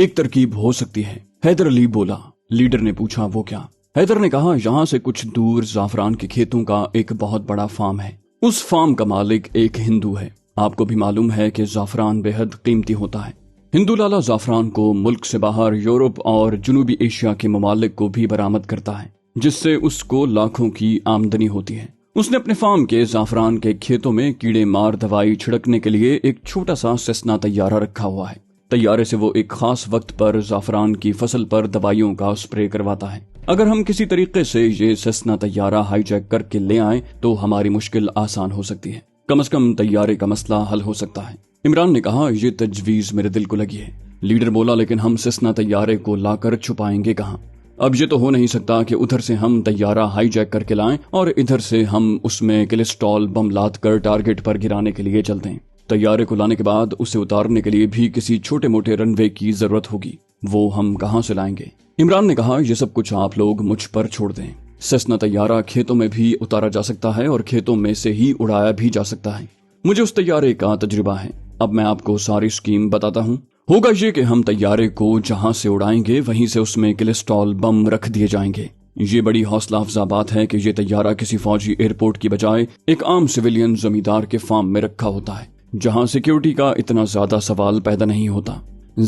ایک ترکیب ہو سکتی ہے، حیدر علی بولا۔ لیڈر نے پوچھا وہ کیا؟ حیدر نے کہا یہاں سے کچھ دور زعفران کے کھیتوں کا ایک بہت بڑا فارم ہے، اس فارم کا مالک ایک ہندو ہے۔ آپ کو بھی معلوم ہے کہ زعفران بے حد قیمتی ہوتا ہے۔ ہندو لالا زعفران کو ملک سے باہر یورپ اور جنوبی ایشیا کے ممالک کو بھی برآمد کرتا ہے، جس سے اس کو لاکھوں کی آمدنی ہوتی ہے۔ اس نے اپنے فارم کے زعفران کے کھیتوں میں کیڑے مار دوائی چھڑکنے کے لیے ایک چھوٹا سا سیسنا طیارہ رکھا ہوا ہے۔ طیارے سے وہ ایک خاص وقت پر زعفران کی فصل پر دوائیوں کا اسپرے کرواتا ہے۔ اگر ہم کسی طریقے سے یہ سیسنا طیارہ ہائی جیک کر کے لے آئیں تو ہماری مشکل آسان ہو سکتی ہے، کم از کم طیارے کا مسئلہ حل ہو سکتا ہے۔ عمران نے کہا یہ تجویز میرے دل کو لگی ہے۔ لیڈر بولا لیکن ہم سیسنا طیارے کو لا کر چھپائیں گے کہاں؟ اب یہ تو ہو نہیں سکتا کہ ادھر سے ہم طیارہ ہائی جیک کر کے لائیں اور ادھر سے ہم اس میں کلسٹرول بم لاد کر ٹارگٹ پر گرانے کے لیے چل دیں۔ طیارے کو لانے کے بعد اسے اتارنے کے لیے بھی کسی چھوٹے موٹے رن وے کی ضرورت ہوگی، وہ ہم کہاں سے لائیں گے؟ عمران نے کہا یہ سب کچھ آپ لوگ مجھ پر چھوڑ دیں۔ سیسنا طیارہ کھیتوں میں بھی اتارا جا سکتا ہے اور کھیتوں میں سے ہی اڑایا بھی جا سکتا ہے۔ مجھے اس طیارے کا تجربہ ہے، اب میں آپ کو ساری اسکیم بتاتا ہوں۔ ہوگا یہ کہ ہم طیارے کو جہاں سے اڑائیں گے وہیں سے اس میں کلسٹرول بم رکھ دیے جائیں گے۔ یہ بڑی حوصلہ افزا بات ہے کہ یہ طیارہ کسی فوجی ایئرپورٹ کی بجائے ایک عام سویلین زمیندار کے فارم میں رکھا ہوتا ہے، جہاں سیکیورٹی کا اتنا زیادہ سوال پیدا نہیں ہوتا۔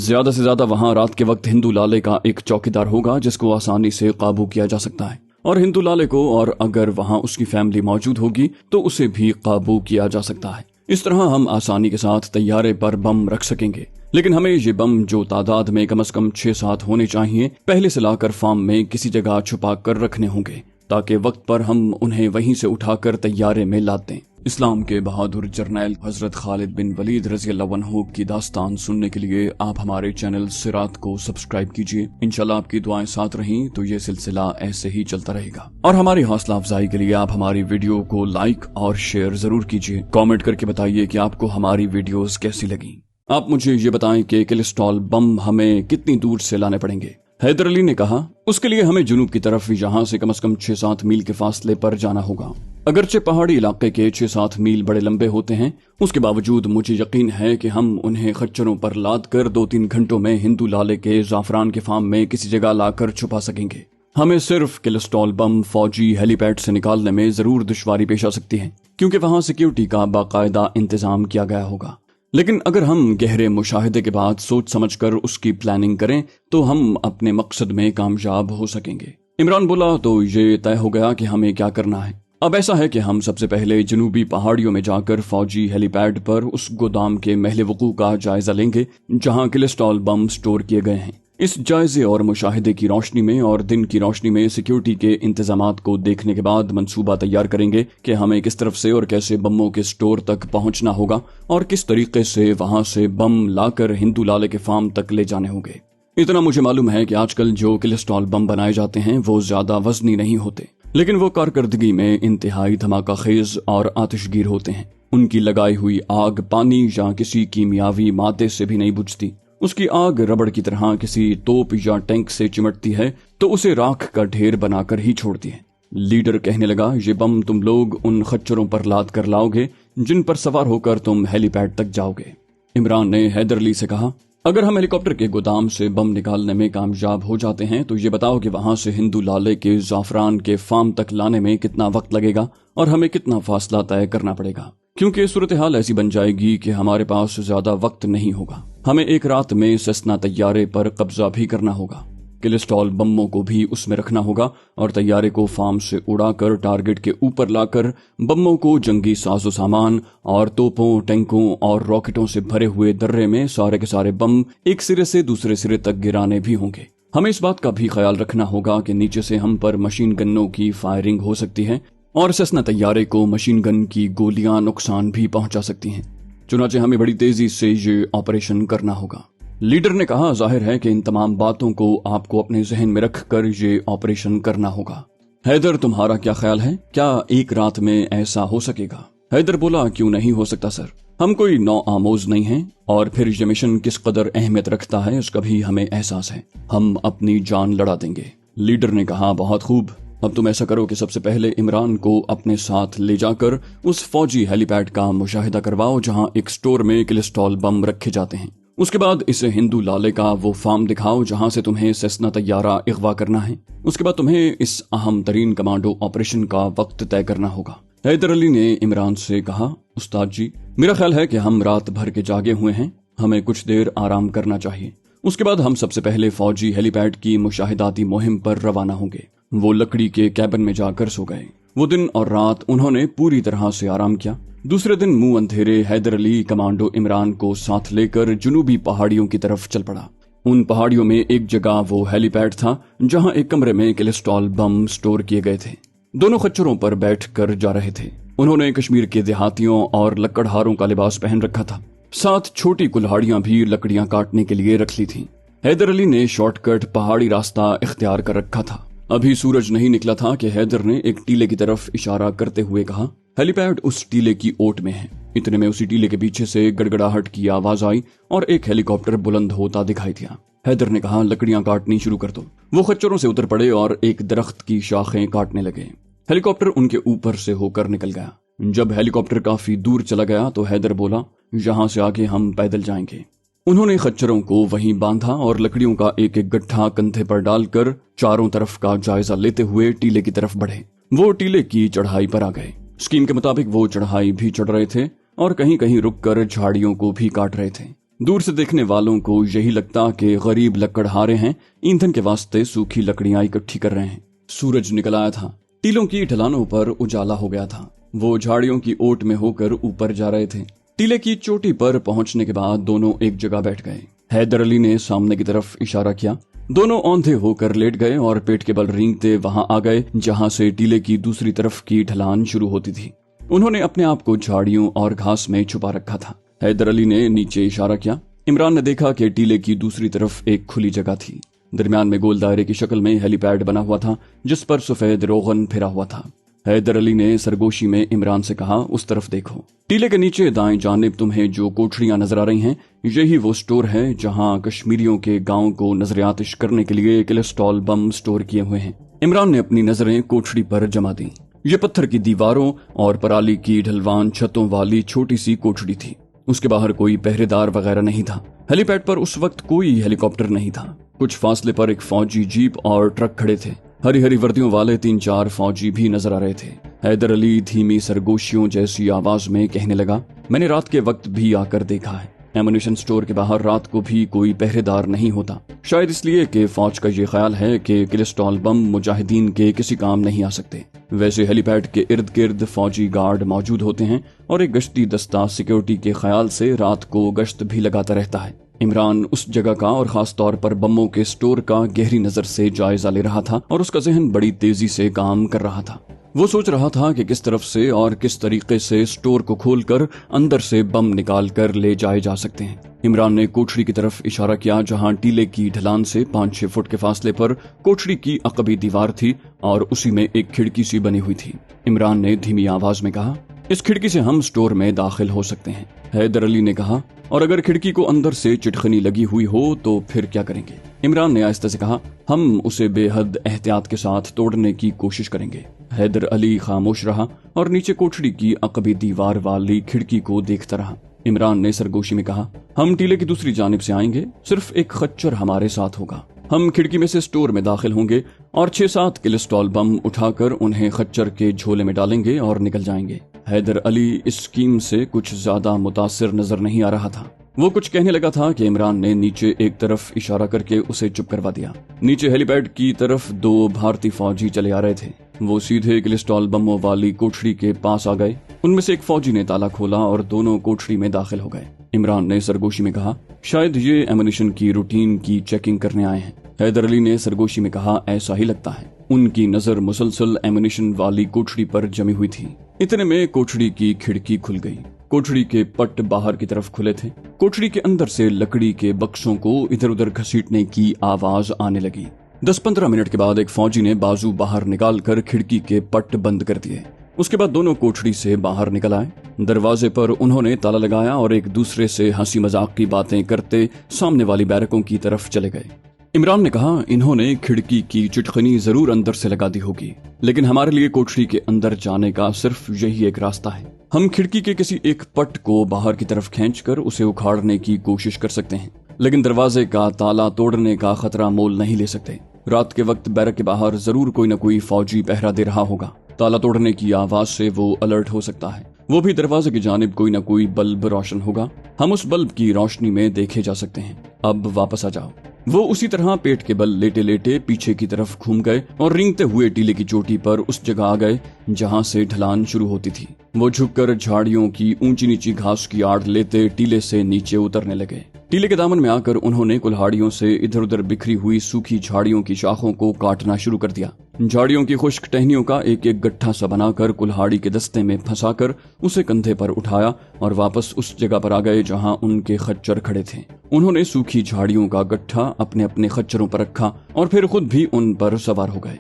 زیادہ سے زیادہ وہاں رات کے وقت ہندو لالے کا ایک چوکیدار ہوگا جس کو آسانی سے قابو کیا جا سکتا ہے، اور ہندو لالے کو اور اگر وہاں اس کی فیملی موجود ہوگی تو اسے بھی قابو کیا جا سکتا ہے۔ اس طرح ہم آسانی کے ساتھ طیارے پر بم رکھ سکیں گے، لیکن ہمیں یہ بم جو تعداد میں کم از کم 6-7 ہونے چاہیے پہلے سے لا کر فارم میں کسی جگہ چھپا کر رکھنے ہوں گے تاکہ وقت پر ہم انہیں وہیں سے اٹھا کر طیارے میں لاد دیں۔ اسلام کے بہادر جرنیل حضرت خالد بن ولید رضی اللہ عنہ کی داستان سننے کے لیے آپ ہمارے چینل سرات کو سبسکرائب کیجیے۔ انشاءاللہ آپ کی دعائیں ساتھ رہیں تو یہ سلسلہ ایسے ہی چلتا رہے گا، اور ہماری حوصلہ افزائی کے لیے آپ ہماری ویڈیو کو لائک اور شیئر ضرور کیجیے۔ کامنٹ کر کے بتائیے کہ آپ کو ہماری ویڈیوز کیسی لگیں۔ آپ مجھے یہ بتائیں کہ کلسٹرول بم ہمیں کتنی دور سے لانے پڑیں گے؟ حیدر علی نے کہا اس کے لیے ہمیں جنوب کی طرف یہاں سے کم از کم 6-7 میل کے فاصلے پر جانا ہوگا۔ اگرچہ پہاڑی علاقے کے 6-7 میل بڑے لمبے ہوتے ہیں، اس کے باوجود مجھے یقین ہے کہ ہم انہیں خچروں پر لاد کر 2-3 گھنٹوں میں ہندو لالے کے زعفران کے فارم میں کسی جگہ لا کر چھپا سکیں گے۔ ہمیں صرف کلسٹرول بم فوجی ہیلی پیڈ سے نکالنے میں ضرور دشواری پیش آ سکتی ہے، کیونکہ وہاں سیکیورٹی کا باقاعدہ انتظام کیا گیا ہوگا، لیکن اگر ہم گہرے مشاہدے کے بعد سوچ سمجھ کر اس کی پلاننگ کریں تو ہم اپنے مقصد میں کامیاب ہو سکیں گے۔ عمران بولا تو یہ طے ہو گیا کہ ہمیں کیا کرنا ہے۔ اب ایسا ہے کہ ہم سب سے پہلے جنوبی پہاڑیوں میں جا کر فوجی ہیلی پیڈ پر اس گودام کے محل وقوع کا جائزہ لیں گے جہاں کلسٹرول بم سٹور کیے گئے ہیں۔ اس جائزے اور مشاہدے کی روشنی میں اور دن کی روشنی میں سیکیورٹی کے انتظامات کو دیکھنے کے بعد منصوبہ تیار کریں گے کہ ہمیں کس طرف سے اور کیسے بموں کے سٹور تک پہنچنا ہوگا اور کس طریقے سے وہاں سے بم لا کر ہندو لالے کے فارم تک لے جانے ہوں گے۔ اتنا مجھے معلوم ہے کہ آج کل جو کلسٹرول بم بنائے جاتے ہیں وہ زیادہ وزنی نہیں ہوتے، لیکن وہ کارکردگی میں انتہائی دھماکہ خیز اور آتش گیر ہوتے ہیں۔ ان کی لگائی ہوئی آگ پانی یا کسی کیمیاوی مادے سے بھی نہیں بجھتی۔ اس کی آگ ربڑ کی طرح کسی توپ یا ٹینک سے چمٹتی ہے تو اسے راکھ کا ڈھیر بنا کر ہی چھوڑتی ہے۔ لیڈر کہنے لگا یہ بم تم لوگ ان خچروں پر لاد کر لاؤ گے جن پر سوار ہو کر تم ہیلی پیڈ تک جاؤ گے۔ عمران نے حیدر علی سے کہا اگر ہم ہیلی کاپٹر کے گودام سے بم نکالنے میں کامیاب ہو جاتے ہیں تو یہ بتاؤ کہ وہاں سے ہندو لالے کے زعفران کے فارم تک لانے میں کتنا وقت لگے گا اور ہمیں کتنا فاصلہ طے کرنا پڑے گا، کیونکہ صورتحال ایسی بن جائے گی کہ ہمارے پاس زیادہ وقت نہیں ہوگا۔ ہمیں ایک رات میں سیسنا طیارے پر قبضہ بھی کرنا ہوگا، کلسٹرول بموں کو بھی اس میں رکھنا ہوگا اور طیارے کو فارم سے اڑا کر ٹارگٹ کے اوپر لا کر بموں کو جنگی ساز و سامان اور توپوں ٹینکوں اور راکٹوں سے بھرے ہوئے درے میں سارے کے سارے بم ایک سرے سے دوسرے سرے تک گرانے بھی ہوں گے۔ ہمیں اس بات کا بھی خیال رکھنا ہوگا کہ نیچے سے ہم پر مشین گنوں کی فائرنگ ہو سکتی ہے اور سیسنا طیارے کو مشین گن کی گولیاں نقصان بھی پہنچا سکتی ہیں، چنانچہ ہمیں بڑی تیزی سے یہ آپریشن کرنا ہوگا۔ لیڈر نے کہا ظاہر ہے کہ ان تمام باتوں کو آپ کو اپنے ذہن میں رکھ کر یہ آپریشن کرنا ہوگا۔ حیدر تمہارا کیا خیال ہے؟ کیا ایک رات میں ایسا ہو سکے گا؟ حیدر بولا کیوں نہیں ہو سکتا سر، ہم کوئی نو آموز نہیں ہیں، اور پھر یہ مشن کس قدر اہمیت رکھتا ہے اس کا بھی ہمیں احساس ہے، ہم اپنی جان لڑا دیں گے۔ لیڈر نے کہا بہت خوب، اب تم ایسا کرو کہ سب سے پہلے عمران کو اپنے ساتھ لے جا کر اس فوجی ہیلی پیڈ کا مشاہدہ کرواؤ جہاں ایک سٹور میں کلسٹرول بم رکھے جاتے ہیں، उसके बाद इस हिंदू लाले का वो फार्म दिखाओ जहां से तुम्हें सेस्ना तैयारा अगवा करना है। उसके बाद तुम्हें इस अहम तरीन कमांडो ऑपरेशन का वक्त तय करना होगा। हैदर अली ने इमरान से कहा, उस्ताद जी, मेरा ख्याल है कि हम रात भर के जागे हुए हैं, हमें कुछ देर आराम करना चाहिए। उसके बाद हम सबसे पहले फौजी हेलीपैड की मुशाहिदाती मुहिम पर रवाना होंगे। वो लकड़ी के कैबिन में जाकर सो गए। वो दिन और रात उन्होंने पूरी तरह से आराम किया। दूसरे दिन मुंह अंधेरे हैदर अली कमांडो इमरान को साथ लेकर जुनूबी पहाड़ियों की तरफ चल पड़ा। उन पहाड़ियों में एक जगह वो हेलीपैड था जहां एक कमरे में कोलेस्ट्रॉल बम स्टोर किए गए थे। दोनों खच्चरों पर बैठ कर जा रहे थे। उन्होंने कश्मीर के देहातियों और लकड़हारों का लिबास पहन रखा था। साथ छोटी कुल्हाड़ियां भी लकड़ियां काटने के लिए रख ली थी। हैदर अली ने शॉर्टकट पहाड़ी रास्ता इख्तियार कर रखा था। अभी सूरज नहीं निकला था कि हैदर ने एक टीले की तरफ इशारा करते हुए कहा, हेलीपैड उस टीले की ओट में है। इतने में उसी टीले के पीछे से गड़गड़ाहट की आवाज आई और एक हेलीकॉप्टर बुलंद होता दिखाई दिया। हैदर ने कहा, लकड़ियां काटनी शुरू कर दो। वो खच्चरों से उतर पड़े और एक दरख्त की शाखें काटने लगे। हेलीकॉप्टर उनके ऊपर से होकर निकल गया। जब हेलीकॉप्टर काफी दूर चला गया तो हैदर बोला, यहाँ से आगे हम पैदल जाएंगे। उन्होंने खच्चरों को वहीं बांधा और लकड़ियों का एक एक गट्ठा कंधे पर डालकर चारों तरफ का जायजा लेते हुए टीले की तरफ बढ़े। वो टीले की चढ़ाई पर आ गए। स्कीम के मुताबिक वो चढ़ाई भी चढ़ रहे थे और कहीं कहीं रुककर झाड़ियों को भी काट रहे थे। दूर से देखने वालों को यही लगता कि गरीब लकड़हारे हैं, ईंधन के वास्ते सूखी लकड़ियां इकट्ठी कर रहे हैं। सूरज निकल आया था। टीलों की ढलानों पर उजाला हो गया था। वो झाड़ियों की ओट में होकर ऊपर जा रहे थे। टीले की चोटी पर पहुंचने के बाद दोनों एक जगह बैठ गए। हैदर अली ने सामने की तरफ इशारा किया। दोनों औंधे होकर लेट गए और पेट के बल रेंगते वहां आ गए जहां से टीले की दूसरी तरफ की ढलान शुरू होती थी। उन्होंने अपने आप को झाड़ियों और घास में छुपा रखा था। हैदर अली ने नीचे इशारा किया। इमरान ने देखा कि टीले की दूसरी तरफ एक खुली जगह थी। दरमियान में गोल दायरे की शक्ल में हेलीपैड बना हुआ था जिस पर सफेद रोगन फिरा हुआ था। हैदर अली ने सरगोशी में इमरान से कहा, उस तरफ देखो। टीले के नीचे दाएं जानिब तुम्हें जो कोठरियां नजर आ रही हैं, यही वो स्टोर है जहां कश्मीरियों के गांव को नजरियातिश करने के लिए कोलेस्ट्रॉल बम स्टोर किए हुए हैं। इमरान ने अपनी नजरें कोठरी पर जमा दी। ये पत्थर की दीवारों और पराली की ढलवान छतों वाली छोटी सी कोठरी थी। उसके बाहर कोई पहरेदार वगैरह नहीं था। हेलीपैड पर उस वक्त कोई हेलीकॉप्टर नहीं था। कुछ फासले पर एक फौजी जीप और ट्रक खड़े थे। हरी हरी वर्दियों वाले 3-4 फौजी भी नजर आ रहे थे। हैदर अली धीमी सरगोशियों जैसी आवाज में कहने लगा, मैंने रात के वक्त भी आकर देखा है। एमुनिशन स्टोर के बाहर रात को भी कोई पहरेदार नहीं होता, शायद इसलिए कि फौज का ये ख्याल है कि कोलेस्ट्रॉल बम मुजाहिदीन के किसी काम नहीं आ सकते। वैसे हेलीपैड के इर्द गिर्द फौजी गार्ड मौजूद होते हैं और एक गश्ती दस्ता सिक्योरिटी के ख्याल से रात को गश्त भी लगाता रहता है। इमरान उस जगह का और खास तौर पर बमों के स्टोर का गहरी नजर से जायजा ले रहा था और उसका जहन बड़ी तेजी से काम कर रहा था। वो सोच रहा था कि किस तरफ से और किस तरीके से स्टोर को खोलकर अंदर से बम निकाल कर ले जाए जा सकते हैं। इमरान ने कोठरी की तरफ इशारा किया जहां टीले की ढलान से 5-6 फुट के फासले पर कोठरी की अकबी दीवार थी और उसी में एक खिड़की सी बनी हुई थी। इमरान ने धीमी आवाज में कहा, इस खिड़की से हम स्टोर में दाखिल हो सकते हैं। हैदर अली ने कहा, और अगर खिड़की को अंदर से चिटखनी लगी हुई हो तो फिर क्या करेंगे? इमरान ने आहिस्ता से कहा, हम उसे बेहद एहतियात के साथ तोड़ने की कोशिश करेंगे। हैदर अली खामोश रहा और नीचे कोठरी की अकबी दीवार वाली खिड़की को देखता रहा। इमरान ने सरगोशी में कहा, हम टीले की दूसरी जानिब से आएंगे, सिर्फ एक खच्चर हमारे साथ होगा। हम खिड़की में से स्टोर में दाखिल होंगे और 6-7 कोलेस्ट्रॉल बम उठाकर उन्हें खच्चर के झोले में डालेंगे और निकल जाएंगे। हैदर अली इस स्कीम से कुछ ज्यादा मुतासिर नजर नहीं आ रहा था। वो कुछ कहने लगा था कि इमरान ने नीचे एक तरफ इशारा करके उसे चुप करवा दिया। नीचे हेलीपैड की तरफ 2 भारतीय फौजी चले आ रहे थे। वो सीधे कोलेस्ट्रॉल बमों वाली कोठरी के पास आ गए। उनमें से एक फौजी ने ताला खोला और दोनों कोठरी में दाखिल हो गए। इमरान ने सरगोशी में कहा, शायद ये एमुनिशन की रूटीन की चेकिंग करने आए हैं। हैदर अली ने सरगोशी में कहा, ऐसा ही लगता है। उनकी नजर मुसलसल एमुनिशन वाली कोठरी पर जमी हुई थी। इतने में कोठरी की खिड़की खुल गई। कोठरी के पट बाहर की तरफ खुले थे। कोठरी के अंदर से लकड़ी के बक्सों को इधर उधर घसीटने की आवाज आने लगी। 10-15 मिनट के बाद एक फौजी ने बाजू बाहर निकालकर खिड़की के पट बंद कर दिए। उसके बाद दोनों कोठरी से बाहर निकल आए। दरवाजे पर उन्होंने ताला लगाया और एक दूसरे से हंसी मजाक की बातें करते सामने वाली बैरकों की तरफ चले गए। इमरान ने कहा, इन्होंने खिड़की की चिटखनी जरूर अंदर से लगा दी होगी, लेकिन हमारे लिए कोठरी के अंदर जाने का सिर्फ यही एक रास्ता है। हम खिड़की के किसी एक पट को बाहर की तरफ खींचकर उसे उखाड़ने की कोशिश कर सकते हैं, लेकिन दरवाजे का ताला तोड़ने का खतरा मोल नहीं ले सकते। रात के वक्त बैरक के बाहर जरूर कोई न कोई फौजी पहरा दे रहा होगा। ताला तोड़ने की आवाज से वो अलर्ट हो सकता है। वो भी दरवाजे की जानिब कोई न कोई बल्ब रोशन होगा। हम उस बल्ब की रोशनी में देखे जा सकते हैं। अब वापस आ जाओ। वो उसी तरह पेट के बल लेटे लेटे पीछे की तरफ घूम गए और रेंगते हुए टीले की चोटी पर उस जगह आ गए जहां से ढलान शुरू होती थी। वो झुककर झाड़ियों की ऊंची नीची घास की आड़ लेते टीले से नीचे उतरने लगे। टीले के दामन में आकर उन्होंने कुल्हाड़ियों से इधर उधर बिखरी हुई सूखी झाड़ियों की शाखों को काटना शुरू कर दिया। झाड़ियों की खुश्क टहनियों का एक एक गट्ठा सा बनाकर कुल्हाड़ी के दस्ते में फंसाकर उसे कंधे पर उठाया और वापस उस जगह पर आ गए जहां उनके खच्चर खड़े थे। उन्होंने सूखी झाड़ियों का गट्ठा अपने अपने खच्चरों पर रखा और फिर खुद भी उन पर सवार हो गए।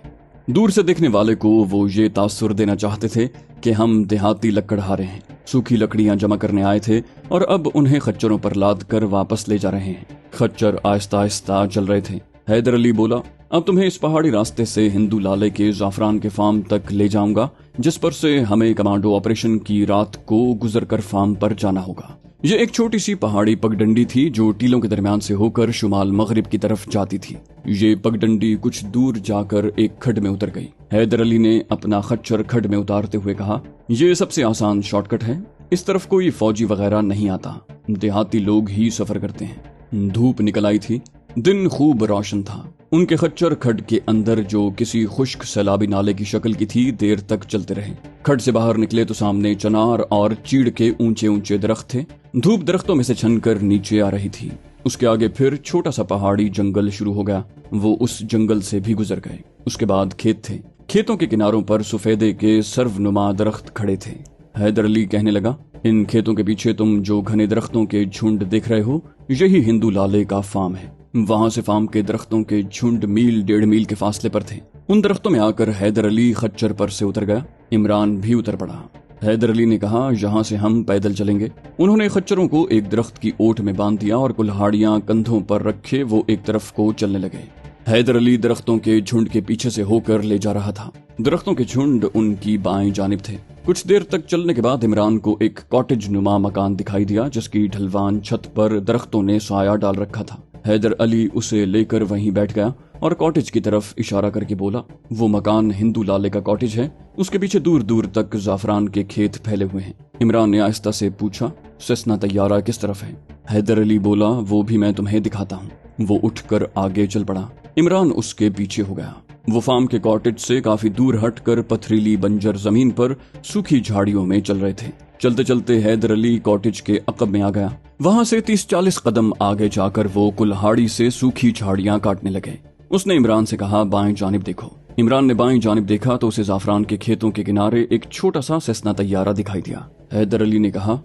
दूर से देखने वाले को वो ये तासुर देना चाहते थे कि हम देहाती लकड़हारे हैं, सूखी लकड़ियां जमा करने आए थे और अब उन्हें खच्चरों पर लाद कर वापस ले जा रहे हैं। खच्चर आहिस्ता आहिस्ता चल रहे थे। हैदर अली बोला, अब तुम्हें इस पहाड़ी रास्ते से हिंदू लाले के जाफरान के फार्म तक ले जाऊंगा, जिस पर से हमें कमांडो ऑपरेशन की रात को गुजर कर फार्म पर जाना होगा। ये एक छोटी सी पहाड़ी पगडंडी थी जो टीलों के दरमियान से होकर शुमाल मगरिब की तरफ जाती थी। ये पगडंडी कुछ दूर जाकर एक खड्ड में उतर गई। हैदर अली ने अपना खच्चर खड्ड में उतारते हुए कहा, ये सबसे आसान शॉर्टकट है। इस तरफ कोई फौजी वगैरह नहीं आता, देहाती लोग ही सफर करते हैं। धूप निकल आई थी। दिन खूब रोशन था। उनके खच्चर खड्ड के अंदर जो किसी खुश्क सैलाबी नाले की शक्ल की थी देर तक चलते रहे। खड्ड से बाहर निकले तो सामने चनार और चीड़ के ऊंचे ऊंचे दरख्त थे। धूप दरख्तों में से छनकर नीचे आ रही थी। उसके आगे फिर छोटा सा पहाड़ी जंगल शुरू हो गया। वो उस जंगल से भी गुजर गए। उसके बाद खेत थे। खेतों के किनारों पर सफेदे के सर्वनुमा दरख्त खड़े थे। हैदर अली कहने लगा, इन खेतों के पीछे तुम जो घने दरख्तों के झुंड देख रहे हो, यही हिंदू लाले का फार्म है। वहां से फार्म के दरख्तों के झुंड मील 1.5 मील के फासले पर थे। उन दरख्तों में आकर हैदर अली खच्चर पर से उतर गया। इमरान भी उतर पड़ा। हैदर अली ने कहा, यहाँ से हम पैदल चलेंगे। उन्होंने खच्चरों को एक दरख्त की ओट में बांध दिया और कुल्हाड़ियां कंधों पर रखे वो एक तरफ को चलने लगे। हैदर अली दरख्तों के झुंड के पीछे से होकर ले जा रहा था। दरख्तों के झुंड उनकी बाएं जानिब थे। कुछ देर तक चलने के बाद इमरान को एक कॉटेज नुमा मकान दिखाई दिया जिसकी ढलवान छत पर दरख्तों ने साया डाल रखा था। हैदर अली उसे लेकर वहीं बैठ गया और कॉटेज की तरफ इशारा करके बोला, वो मकान हिंदू लाले का कॉटेज है। उसके पीछे दूर दूर तक जाफरान के खेत फैले हुए हैं। इमरान ने आहिस्ता से पूछा, सेस्ना तैयारा किस तरफ है? हैदर अली बोला, वो भी मैं तुम्हें दिखाता हूँ। वो उठकर आगे चल पड़ा। इमरान उसके पीछे हो गया। वो फार्म के कॉटेज से काफी दूर हटकर पथरीली बंजर जमीन पर सूखी झाड़ियों में चल रहे थे। चलते चलते हैदर अली कॉटेज के अकब में आ गया। वहां से 30-40 कदम आगे जाकर वो कुल्हाड़ी से सूखी झाड़ियां काटने लगे। उसने इमरान से कहा, बाएं जानिब देखो। इमरान ने बाएं जानिब देखा तो उसे जाफरान के खेतों के किनारे एक छोटा सा सेस्ना तैयारा दिखाई दिया। हैदर अली ने कहा,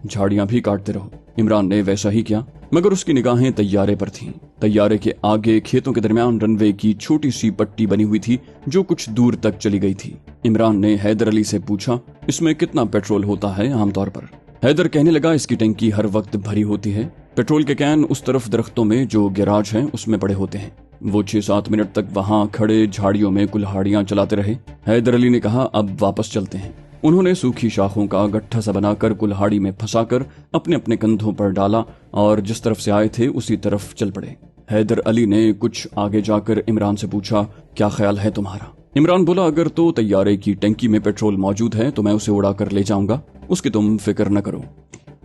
झाड़ियां भी काटते रहो। इमरान ने वैसा ही किया, मगर उसकी निगाहें तैयारे पर थीं। तैयारे के आगे खेतों के दरमियान रनवे की छोटी सी पट्टी बनी हुई थी जो कुछ दूर तक चली गई थी। इमरान ने हैदर अली से पूछा, इसमें कितना पेट्रोल होता है आमतौर पर? हैदर कहने लगा, इसकी टंकी हर वक्त भरी होती है। पेट्रोल के कैन उस तरफ दरख्तों में जो गैराज है उसमें पड़े होते हैं। वो 6-7 मिनट तक वहां खड़े झाड़ियों में कुल्हाड़ियां चलाते रहे। हैदर अली ने कहा, अब वापस चलते हैं। उन्होंने सूखी शाखों का गट्ठा सा बनाकर कुल्हाड़ी में फंसाकर अपने अपने कंधों पर डाला और जिस तरफ से आए थे उसी तरफ चल पड़े। हैदर अली ने कुछ आगे जाकर इमरान से पूछा, क्या ख्याल है तुम्हारा? इमरान बोला, अगर तो तैयारे की टंकी में पेट्रोल मौजूद है तो मैं उसे उड़ा कर ले जाऊंगा, उसकी तुम फिक्र न करो।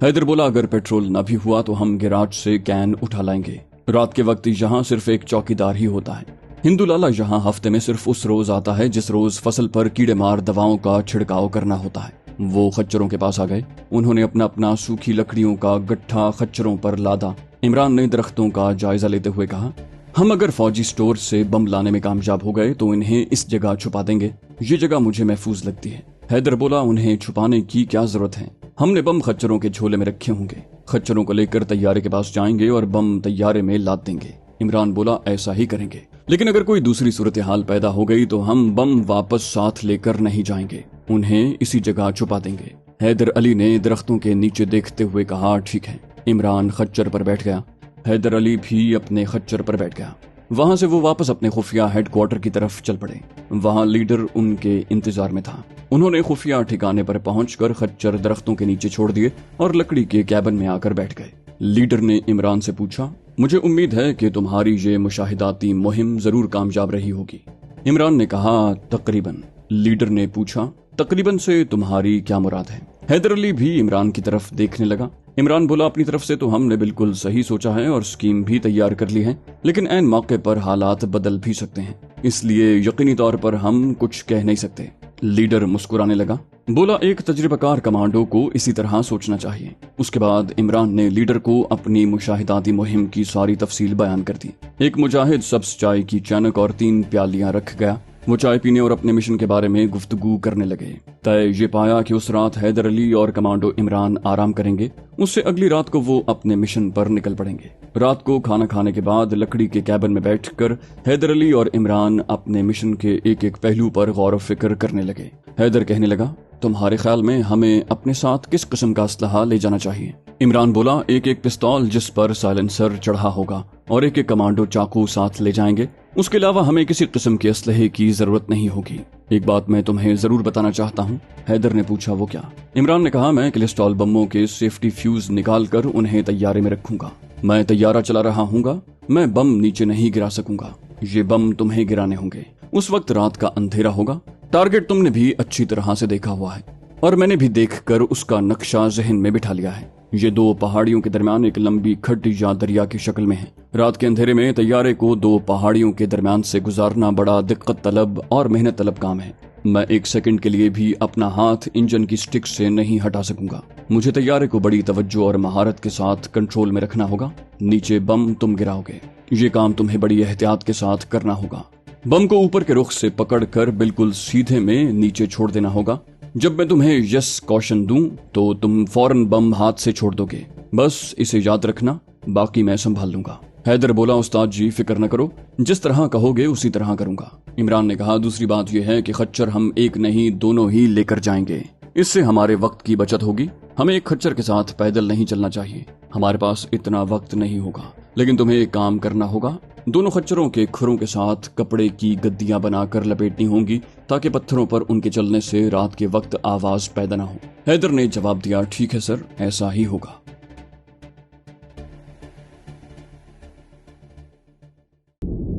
हैदर बोला, अगर पेट्रोल न भी हुआ तो हम गैराज से कैन उठा लाएंगे। रात के वक्त यहाँ सिर्फ एक चौकीदार ही होता है। हिंदू लाला यहाँ हफ्ते में सिर्फ उस रोज आता है जिस रोज फसल पर कीड़े मार दवाओं का छिड़काव करना होता है। वो खच्चरों के पास आ गए। उन्होंने अपना अपना सूखी लकड़ियों का गट्ठा खच्चरों पर लादा। इमरान ने दरख्तों का जायजा लेते हुए कहा, हम अगर फौजी स्टोर से बम लाने में कामयाब हो गए तो इन्हें इस जगह छुपा देंगे। ये जगह मुझे महफूज लगती है। हैदर बोला, उन्हें छुपाने की क्या जरूरत है? हमने बम खच्चरों के झोले में रखे होंगे। खच्चरों को लेकर तैयारे के पास जाएंगे और बम तैयारे में लाद देंगे। इमरान बोला, ऐसा ही करेंगे, लेकिन अगर कोई दूसरी सूरत हाल पैदा हो गई तो हम बम वापस साथ लेकर नहीं जाएंगे, उन्हें इसी जगह छुपा देंगे। हैदर अली ने दरख्तों के नीचे देखते हुए कहा, ठीक है। इमरान खच्चर पर बैठ गया। हैदर अली भी अपने खच्चर पर बैठ गया। वहां से वो वापस अपने खुफिया हेडक्वार्टर की तरफ चल पड़े। वहां लीडर उनके इंतजार में था। उन्होंने खुफिया ठिकाने पर पहुंचकर खच्चर दरख्तों के नीचे छोड़ दिए और लकड़ी के कैबिन में आकर बैठ गए। लीडर ने इमरान से पूछा, मुझे उम्मीद है कि तुम्हारी ये मुशाहिदाती मुहिम जरूर कामयाब रही होगी। इमरान ने कहा, तकरीबन। लीडर ने पूछा, तकरीबन से तुम्हारी क्या मुराद है? हैदर अली भी इमरान की तरफ देखने लगा। इमरान बोला, अपनी तरफ से तो हमने बिल्कुल सही सोचा है और स्कीम भी तैयार कर ली है, लेकिन ऐन मौके पर हालात बदल भी सकते हैं, इसलिए यकीनी तौर पर हम कुछ कह नहीं सकते। लीडर मुस्कुराने लगा, बोला, एक तजुर्बाकार कमांडो को इसी तरह सोचना चाहिए। उसके बाद इमरान ने लीडर को अपनी मुशाहिदाती मुहिम की सारी तफसील बयान कर दी। एक मुजाहिद सब्ज चाय की चैनक और 3 प्यालियां रख गया। वो चाय पीने और अपने मिशन के बारे में गुफ्तगू करने लगे। तय ये पाया कि उस रात हैदर अली और कमांडो इमरान आराम करेंगे। उससे अगली रात को वो अपने मिशन पर निकल पड़ेंगे। रात को खाना खाने के बाद लकड़ी के कैबिन में बैठकर हैदर अली और इमरान अपने मिशन के एक एक पहलू पर गौर फिक्र करने लगे। हैदर कहने लगा, तुम्हारे ख्याल में हमें अपने साथ किस किस्म का असलहा ले जाना चाहिए? इमरान बोला, एक एक पिस्तौल जिस पर साइलेंसर चढ़ा होगा और एक एक कमांडो चाकू साथ ले जाएंगे। उसके अलावा हमें किसी किस्म के असलहे की जरूरत नहीं होगी। एक बात मैं तुम्हें जरूर बताना चाहता हूँ। हैदर ने पूछा, वो क्या? इमरान ने कहा, मैं क्रिस्टल बमों के सेफ्टी फ्यूज निकाल कर उन्हें तैयारे में रखूंगा। मैं तैयारा चला रहा हूँगा, मैं बम नीचे नहीं गिरा सकूंगा। ये बम तुम्हें गिराने होंगे। उस वक्त रात का अंधेरा होगा। टारगेट तुमने भी अच्छी तरह से देखा हुआ है और मैंने भी देखकर उसका नक्शा जहन में बिठा लिया है। ये 2 पहाड़ियों के दरमियान एक लंबी खड्ड या दरिया की शक्ल में है। रात के अंधेरे में तैयारे को 2 पहाड़ियों के दरमियान से गुजारना बड़ा दिक्कत तलब और मेहनत तलब काम है। मैं 1 सेकंड के लिए भी अपना हाथ इंजन की स्टिक से नहीं हटा सकूंगा। मुझे तैयारे को बड़ी तवज्जो और महारत के साथ कंट्रोल में रखना होगा। नीचे बम तुम गिराओगे, ये काम तुम्हें बड़ी एहतियात के साथ करना होगा। बम को ऊपर के रुख से पकड़कर बिल्कुल सीधे में नीचे छोड़ देना होगा। जब मैं तुम्हें यस कॉशन दूं तो तुम फौरन बम हाथ से छोड़ दोगे। बस इसे याद रखना, बाकी मैं संभाल लूंगा। हैदर बोला, उस्ताद जी फिक्र न करो, जिस तरह कहोगे उसी तरह करूंगा। इमरान ने कहा, दूसरी बात यह है कि खच्चर हम एक नहीं 2 ही लेकर जाएंगे। इससे हमारे वक्त की बचत होगी। हमें एक खच्चर के साथ पैदल नहीं चलना चाहिए। हमारे पास इतना वक्त नहीं होगा, लेकिन तुम्हें एक काम करना होगा। 2 खच्चरों के खुरों के साथ कपड़े की गद्दियां बनाकर लपेटनी होंगी ताकि पत्थरों पर उनके चलने से रात के वक्त आवाज पैदा न हो। हैदर ने जवाब दिया, ठीक है सर, ऐसा ही होगा।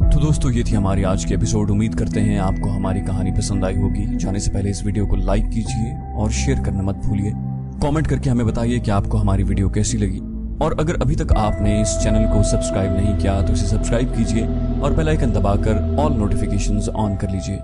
तो दोस्तों, ये थी हमारी आज की एपिसोड। उम्मीद करते हैं आपको हमारी कहानी पसंद आई होगी। जाने से पहले इस वीडियो को लाइक कीजिए और शेयर करना मत भूलिए। कमेंट करके हमें बताइए कि आपको हमारी वीडियो कैसी लगी। और अगर अभी तक आपने इस चैनल को सब्सक्राइब नहीं किया तो इसे सब्सक्राइब कीजिए और बेल आइकन दबाकर ऑल नोटिफिकेशंस ऑन कर लीजिए।